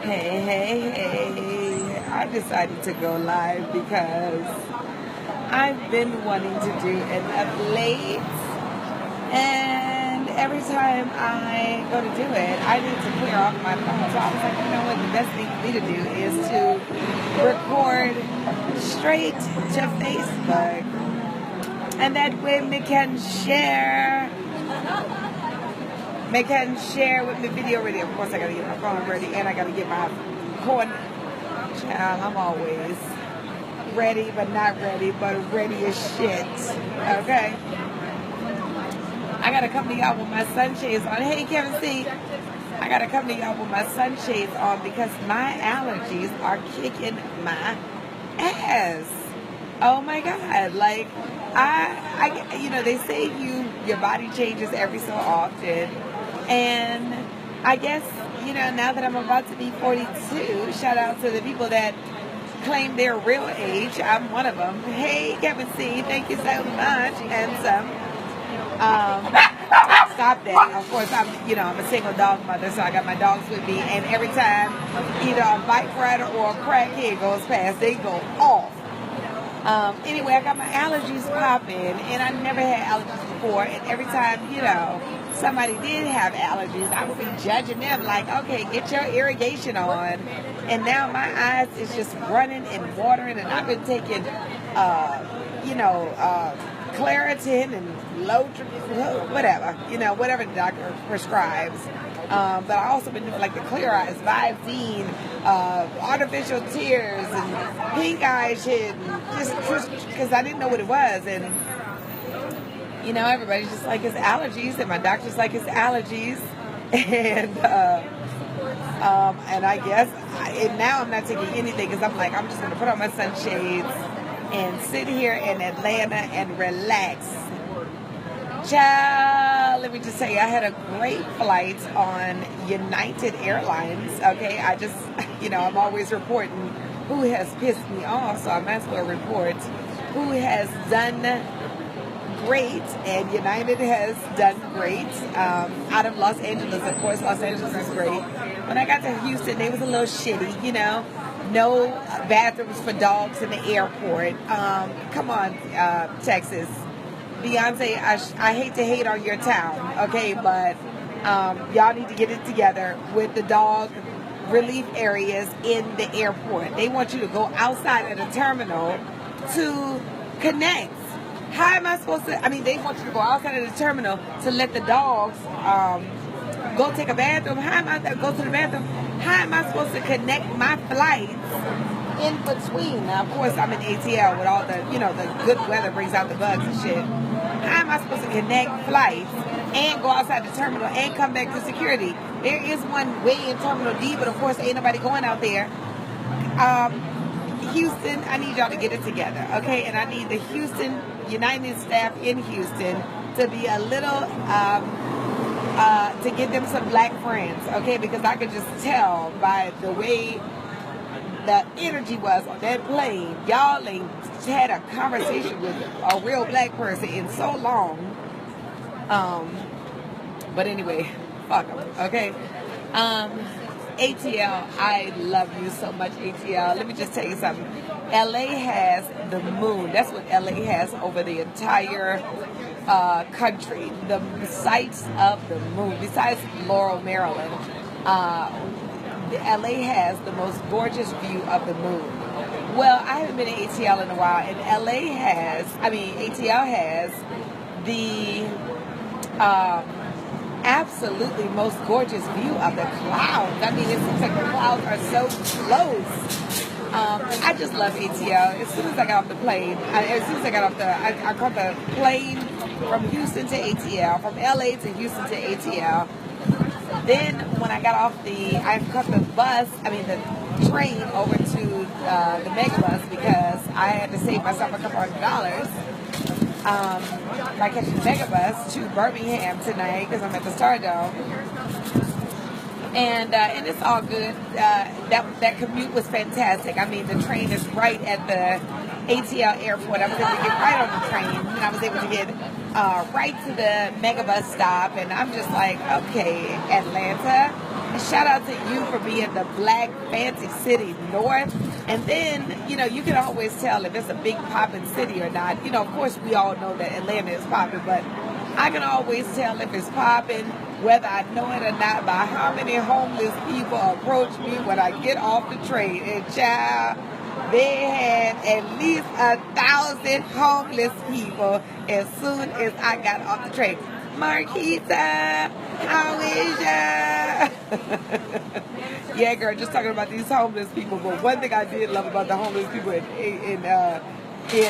Hey. I decided to go live because I've been wanting to do an update, and every time I go to do it, I need to clear off my phone. So I was like, you know what, the best thing for me to do is to record straight to Facebook, and that way we can share. They can share with me video ready. Of course, I gotta get my phone ready, and I gotta get my corn. Child, I'm always ready, but not ready, but ready as shit. Okay. I gotta come to y'all with my sunshades on. Hey, Kevin C. I gotta come to y'all with my sunshades on because my allergies are kicking my ass. Oh my God! Like they say your body changes every so often. And I guess, now that I'm about to be 42, shout out to the people that claim their real age. I'm one of them. Hey, Kevin C., thank you so much. Handsome. Stop that. Of course, I'm a single dog mother, so I got my dogs with me. And every time either a bike rider or a crackhead goes past, they go off. Anyway, I got my allergies popping, and I never had allergies before. And every time, somebody did have allergies, I would be judging them like, okay, get your irrigation on. And now my eyes is just running and watering, and I've been taking, Claritin and whatever the doctor prescribes. But I also been doing like the Clear Eyes, Visine, artificial tears, and pink eye shit, and just because I didn't know what it was. And everybody's just like, it's allergies, and my doctor's like, it's allergies. And I guess now I'm not taking anything because I'm like, I'm just going to put on my sunshades and sit here in Atlanta and relax. Child, let me just say, I had a great flight on United Airlines. Okay, I just, I'm always reporting who has pissed me off, so I might as well report who has done great, and United has done great. Out of Los Angeles, of course, Los Angeles is great. When I got to Houston, they was a little shitty, no bathrooms for dogs in the airport. Come on, Texas. Beyonce, I hate to hate on your town, okay, but y'all need to get it together with the dog relief areas in the airport. They want you to go outside of the terminal to connect. How am I supposed to, they want you to go outside of the terminal to let the dogs go take a bathroom. How am I to go to the bathroom? How am I supposed to connect my flights in between? Now, of course, I'm in ATL with all the, the good weather brings out the bugs and shit. How am I supposed to connect flights and go outside the terminal and come back to security? There is one way in Terminal D, but of course, ain't nobody going out there. Houston, I need y'all to get it together, okay? And I need the Houston United staff in Houston to be a little, to get them some black friends, okay? Because I could just tell by the way the energy was on that plane. Y'all ain't had a conversation with a real black person in so long. But anyway, fuck them, okay? ATL, I love you so much, ATL. Let me just tell you something. LA has the moon. That's what LA has over the entire country. The sights of the moon. Besides Laurel, Maryland, LA has the most gorgeous view of the moon. Well, I haven't been to ATL in a while, and ATL has the absolutely most gorgeous view of the clouds. It seems like the clouds are so close. I just love ATL. As soon as I got off the plane, I caught the plane from Houston to ATL, from LA to Houston to ATL. Then when I got off I caught the train over to the megabus because I had to save myself a couple $100. By catching the megabus to Birmingham tonight because I'm at the Stardome. And it's all good. That commute was fantastic. The train is right at the ATL airport. I was able to get right on the train, and I was able to get right to the megabus stop. And I'm just like, okay, Atlanta, shout out to you for being the Black Fancy City North. And then, you know, you can always tell if it's a big popping city or not. You know, of course, we all know that Atlanta is popping, but I can always tell if it's popping, whether I know it or not, by how many homeless people approach me when I get off the train. And child, they had at least 1,000 homeless people as soon as I got off the train. Marquita, how is ya? Yeah, girl, just talking about these homeless people. But one thing I did love about the homeless people in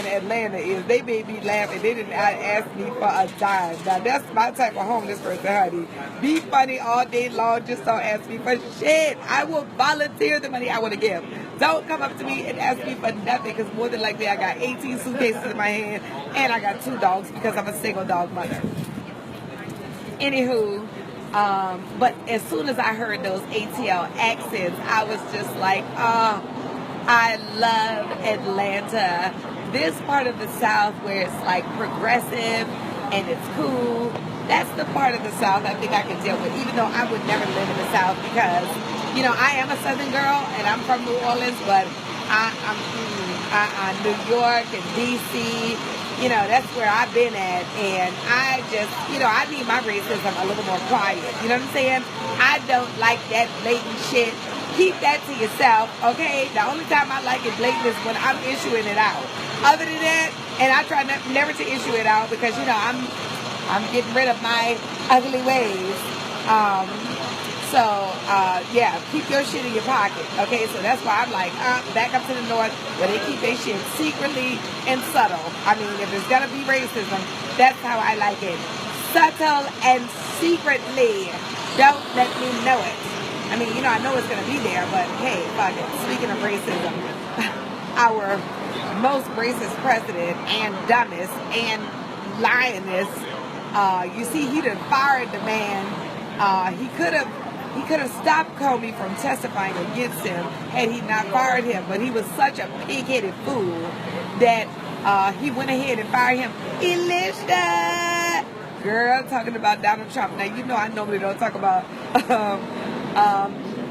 Atlanta is they made me laugh and they didn't ask me for a dime. Now that's my type of homeless person, honey. Be funny all day long, just don't ask me for shit. I will volunteer the money I want to give. Don't come up to me and ask me for nothing, because more than likely I got 18 suitcases in my hand and I got 2 dogs because I'm a single dog mother. Anywho, but as soon as I heard those ATL accents, I was just like, oh, I love Atlanta. This part of the South where it's like progressive and it's cool, that's the part of the South I think I can deal with, even though I would never live in the South because, you know, I am a Southern girl and I'm from New Orleans, but I'm New York and D.C., you know, that's where I've been at, and I just, you know, I need my racism a little more quiet, you know what I'm saying? I don't like that blatant shit. Keep that to yourself, okay? The only time I like it blatant is when I'm issuing it out. Other than that, and I try never to issue it out because, you know, I'm getting rid of my ugly ways. Yeah, keep your shit in your pocket, okay? So that's why I'm like, back up to the North where they keep their shit secretly and subtle. I mean, if there's gonna be racism, that's how I like it. Subtle and secretly. Don't let me know it. I mean, you know, I know it's gonna be there, but hey, fuck it. Speaking of racism, our most racist president and dumbest and lioness, you see, he done fired the man. He could have stopped Comey from testifying against him had he not fired him, but he was such a pig-headed fool that he went ahead and fired him. Elisha! Girl, talking about Donald Trump. Now, you know I normally don't talk about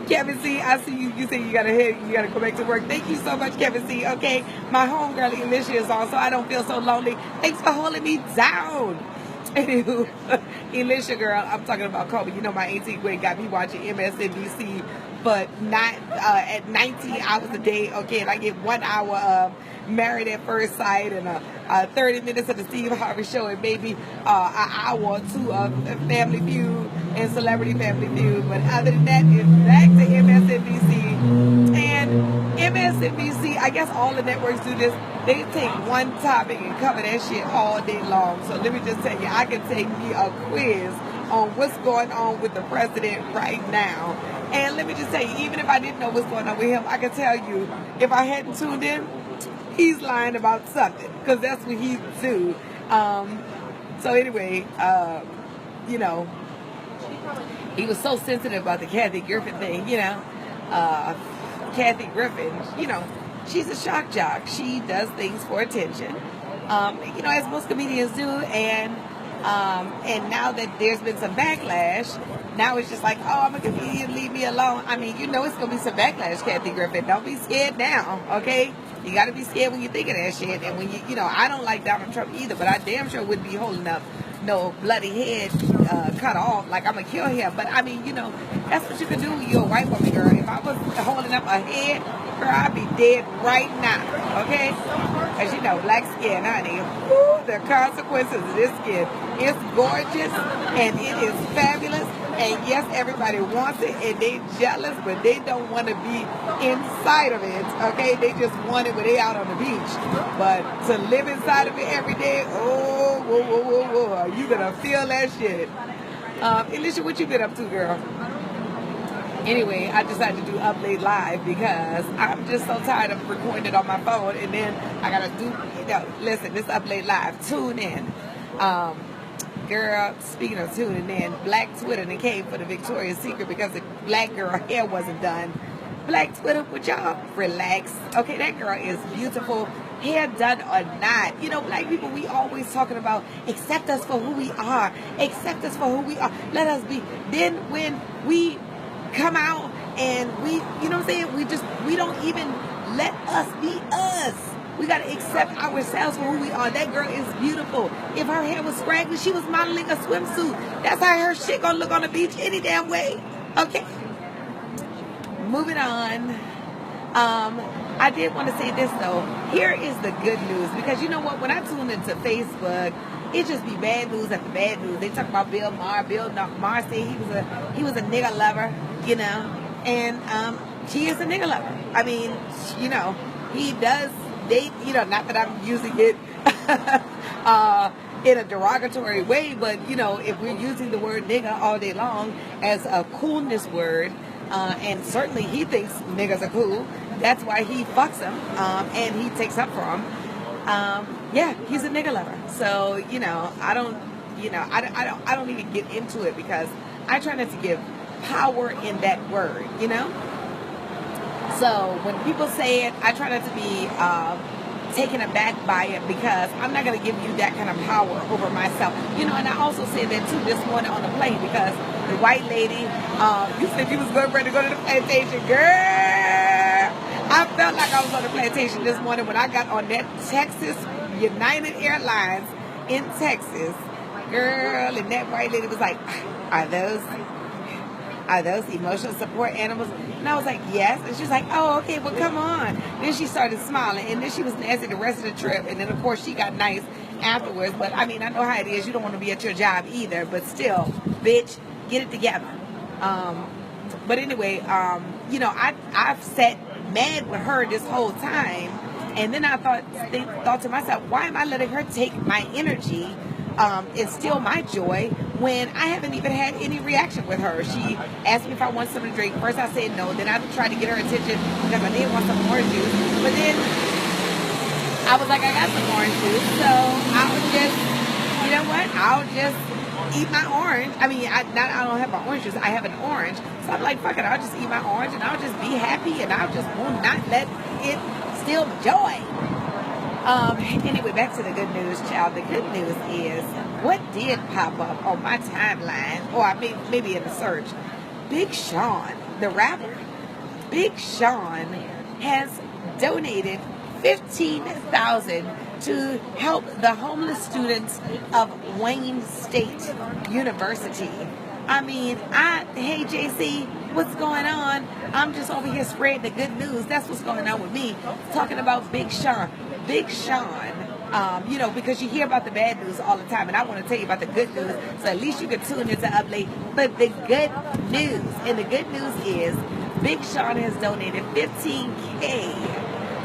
Kevin C. I see you say you gotta go back to work. Thank you so much, Kevin C. Okay, my homegirl Elisha is on, so I don't feel so lonely. Thanks for holding me down. Anywho, Elisha girl, I'm talking about Kobe. You know my 18th grade got me watching MSNBC, but not at 19 hours a day. Okay, and I get 1 hour of Married at First Sight and 30 minutes of the Steve Harvey Show, and maybe an hour or 2 of Family Feud and Celebrity Family Feud. But other than that, it's back to MSNBC. And MSNBC, I guess all the networks do this. They take one topic and cover that shit all day long. So let me just tell you, I can take me a quiz on what's going on with the president right now. And let me just tell you, even if I didn't know what's going on with him, I can tell you, if I hadn't tuned in, he's lying about something, because that's what he do. So anyway, you know, he was so sensitive about the Kathy Griffin thing, you know. Kathy Griffin, you know, she's a shock jock. She does things for attention, you know, as most comedians do. And now that there's been some backlash, now it's just like, oh, I'm a comedian, leave me alone. I mean, you know it's going to be some backlash, Kathy Griffin. Don't be scared now, okay? You got to be scared when you think of that shit. And when you know, I don't like Donald Trump either, but I damn sure wouldn't be holding up no bloody head cut off like I'm going to kill him. But I mean, you know, that's what you can do when you're a white woman, girl. If I was holding up a head, girl, I'd be dead right now, okay? Because, you know, black skin, honey, woo, the consequences of this skin. It's gorgeous and it is fabulous. And yes, everybody wants it and they jealous, but they don't want to be inside of it, okay? They just want it when they out on the beach. But to live inside of it every day, oh, whoa, whoa, whoa, whoa, you gonna feel that shit. Elisha, what you been up to, girl? Anyway, I decided to do Up Late Live because I'm just so tired of recording it on my phone, and then I gotta do, you know, listen, this Up Late Live, tune in. Girl, speaking of tuning in, Black Twitter and came for the Victoria's Secret because the black girl hair wasn't done. Black Twitter, would y'all relax? Okay, that girl is beautiful, hair done or not. You know, black people, we always talking about accept us for who we are. Accept us for who we are. Let us be. Then when we come out and we, you know what I'm saying? We don't even let us be us. We got to accept ourselves for who we are. That girl is beautiful. If her hair was scraggly, she was modeling a swimsuit. That's how her shit gonna look on the beach any damn way. Okay. Moving on. I did want to say this though. Here is the good news, because you know what? When I tune into Facebook, it just be bad news after bad news. They talk about Bill Maher. Bill Maher said he was a nigga lover, you know, and she is a nigga lover. I mean, you know, he does date, you know, not that I'm using it in a derogatory way, but you know, if we're using the word nigga all day long as a coolness word, and certainly he thinks niggas are cool. That's why he fucks them, and he takes up for them. Yeah, he's a nigga lover. So you know, I don't even get into it, because I try not to give power in that word. You know. So when people say it, I try not to be taken aback by it, because I'm not going to give you that kind of power over myself. You know, and I also said that too this morning on the plane, because the white lady, you said you was ready to go to the plantation. Girl, I felt like I was on the plantation this morning when I got on that Texas United Airlines in Texas. Girl, and that white lady was like, are those emotional support animals? And I was like, yes. And she's like, oh, okay, well, come on. Then she started smiling, and then she was nasty the rest of the trip. And then, of course, she got nice afterwards. But, I mean, I know how it is. You don't want to be at your job either. But still, bitch, get it together. But anyway, you know, I've sat mad with her this whole time. And then I thought to myself, why am I letting her take my energy and steal my joy when I haven't even had any reaction with her? She asked me if I want something to drink. First I said no. Then I tried to get her attention because I did want some orange juice. But then I was like, I got some orange juice, so I'll just, you know what? I'll just eat my orange. I mean, I don't have my orange juice. I have an orange. So I'm like, fuck it. I'll just eat my orange and I'll just be happy, and I'll just will not let it steal joy. Anyway, back to the good news, child. The good news is, what did pop up on my timeline, or maybe in the search? Big Sean, the rapper, Big Sean has donated $15,000 to help the homeless students of Wayne State University. I mean, hey JC, what's going on? I'm just over here spreading the good news. That's what's going on with me, talking about Big Sean. Big Sean, you know, because you hear about the bad news all the time, and I want to tell you about the good news, so at least you can tune into Update. But the good news, and the good news is, Big Sean has donated $15K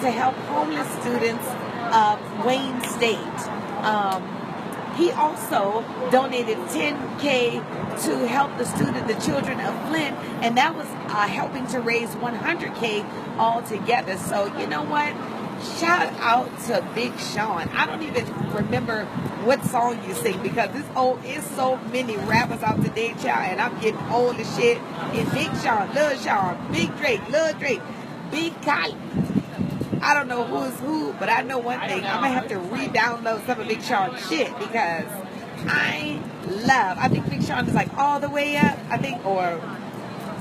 to help homeless students of Wayne State. He also donated $10K to help the children of Flint, and that was helping to raise $100K altogether. So you know what? Shout out to Big Sean. I don't even remember what song you sing, because it's so many rappers out today, child, and I'm getting old as shit. And Big Sean, Lil Sean, Big Drake, Lil Drake, Big Kylie. I don't know who's who, but I know one thing. I'm going to have to re-download some of Big Sean's shit, because I think Big Sean is like All the Way Up, I think, or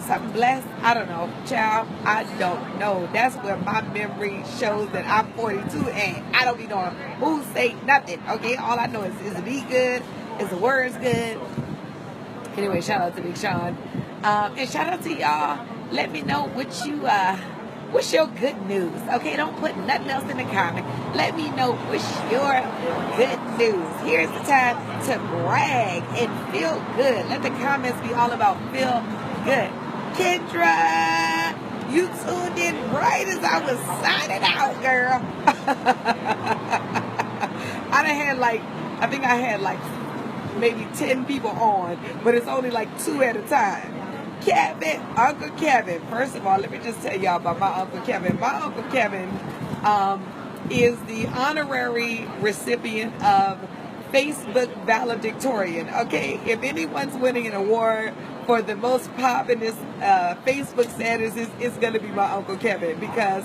something blessed. I don't know, child. I don't know. That's where my memory shows that I'm 42, and I don't be knowing who say nothing. Okay, all I know is the beat good, is the words good. Anyway, shout out to Big Sean, and shout out to y'all. Let me know what's your good news. Okay, don't put nothing else in the comment. Let me know what's your good news. Here's the time to brag and feel good. Let the comments be all about feel good. Kendra, you tuned in right as I was signing out, girl. I think I had maybe 10 people on, but it's only like 2 at a time. Kevin, Uncle Kevin. First of all, let me just tell y'all about my Uncle Kevin. My Uncle Kevin is the honorary recipient of Facebook valedictorian. Okay, if anyone's winning an award for the most pop in this Facebook status, it's going to be my Uncle Kevin, because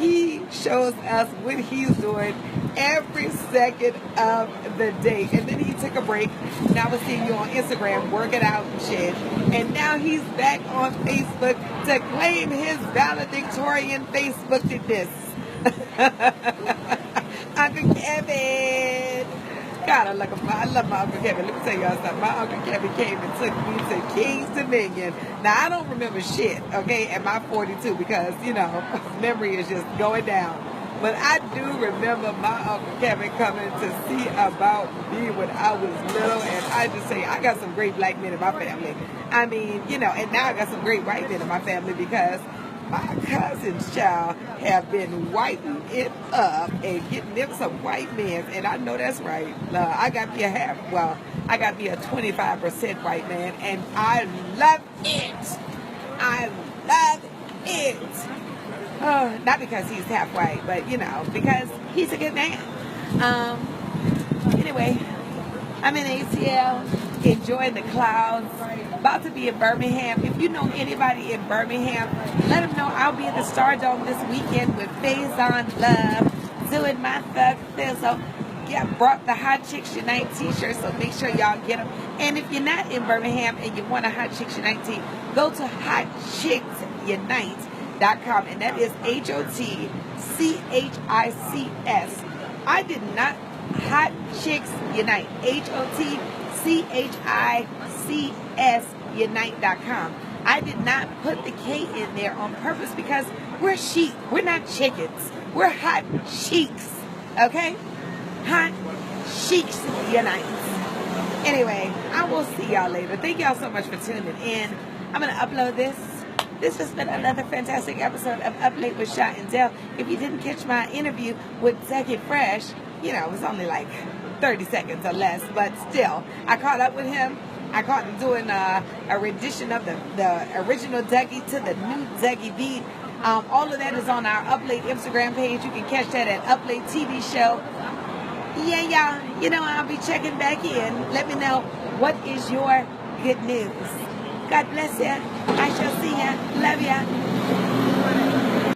he shows us what he's doing every second of the day. And then he took a break. Now we're seeing you on Instagram working out and shit. And now he's back on Facebook to claim his valedictorian Facebookness. Uncle Kevin. God, I love my Uncle Kevin. Let me tell y'all something. My Uncle Kevin came and took me to King's Dominion. Now, I don't remember shit, okay, at my 42 because, you know, memory is just going down. But I do remember my Uncle Kevin coming to see about me when I was little. And I just say, I got some great black men in my family. I mean, you know, and now I got some great white men in my family because my cousin's child have been whiting it up and getting them some white men, and I know that's right. I got me I got me a 25% white man, and I love it. I love it. Not because he's half white, but you know, because he's a good man. Anyway, I'm in ATL, enjoying the clouds. About to be in Birmingham. If you know anybody in Birmingham, let them know I'll be at the Star Dome this weekend with Faison Love, doing my thug thizzle. Yeah, brought the Hot Chicks Unite t-shirt, so make sure y'all get them. And if you're not in Birmingham and you want a Hot Chicks Unite tee, go to hotchicksunite.com, and that is HOTCHICS. I did not Hot Chicks Unite, HOTCHICS Unite.com. I did not put the K in there on purpose because we're sheep. We're not chickens. We're hot chicks. Okay? Hot Chicks Unite. Anyway, I will see y'all later. Thank y'all so much for tuning in. I'm going to upload this. This has been another fantastic episode of Up Late with Shot and Dell. If you didn't catch my interview with Dougie Fresh, you know, it was only like 30 seconds or less, but still, I caught up with him. I caught him doing a rendition of the original Dougie to the new Dougie beat. All of that is on our Up Late Instagram page. You can catch that at Up Late TV Show. Yeah, y'all, you know, I'll be checking back in. Let me know what is your good news. God bless you. I shall see ya. Love ya.